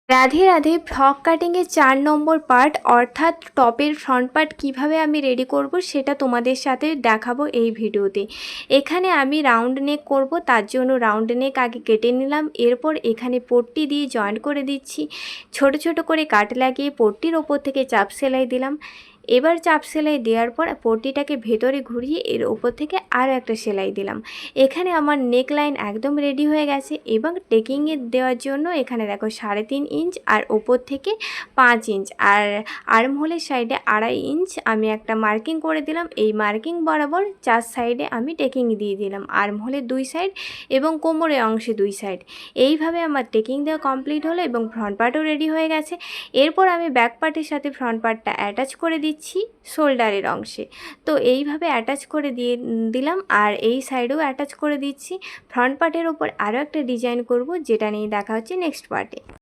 Radhe Radhe. Frock কাটিংয়ের 4 নম্বর part অর্থাৎ টপের ফ্রন্ট পার্ট কিভাবে আমি রেডি করব সেটা তোমাদের সাথে দেখাবো এই ভিডিওতে। এখানে আমি রাউন্ড নেক করব, তার জন্য রাউন্ড নেক আগে কেটে নিলাম। এরপর এখানে পট্টি দিয়ে জয়েন্ট করে দিচ্ছি। ছোট ছোট করে কাট লাগিয়ে পট্টির ওপর থেকে চাপ সেলাই দিলাম। এবার চাপ সেলাই দেওয়ার পর পট্টিটাকে ভেতরে ঘুরিয়ে এর ওপর থেকে আরও একটা সেলাই দিলাম। এখানে আমার নেক লাইন একদম রেডি হয়ে গেছে। এবং টেকিংয়ে দেওয়ার জন্য এখানে দেখো 3.5 ইঞ্চ আর ওপর থেকে 5 ইঞ্চ আর আর্মহোলের সাইডে 2.5 ইঞ্চ আমি একটা মার্কিং করে দিলাম। এই মার্কিং বরাবর 4 সাইডে আমি টেকিং দিয়ে দিলাম, আর্মহোলের 2 সাইড এবং কোমরের অংশে 2 সাইড। এইভাবে আমার টেকিং দেওয়া কমপ্লিট হলো এবং ফ্রন্ট পার্টও রেডি হয়ে গেছে। এরপর আমি ব্যাক পার্টের সাথে ফ্রন্ট পার্টটা অ্যাটাচ করে দিচ্ছি শোল্ডারের অংশে। তো এইভাবে অ্যাটাচ করে দিলাম আর এই সাইডেও অ্যাটাচ করে দিচ্ছি। ফ্রন্ট পার্টের ওপর আরও একটা ডিজাইন করব, যেটা নিয়ে দেখা হচ্ছে নেক্সট পার্টে।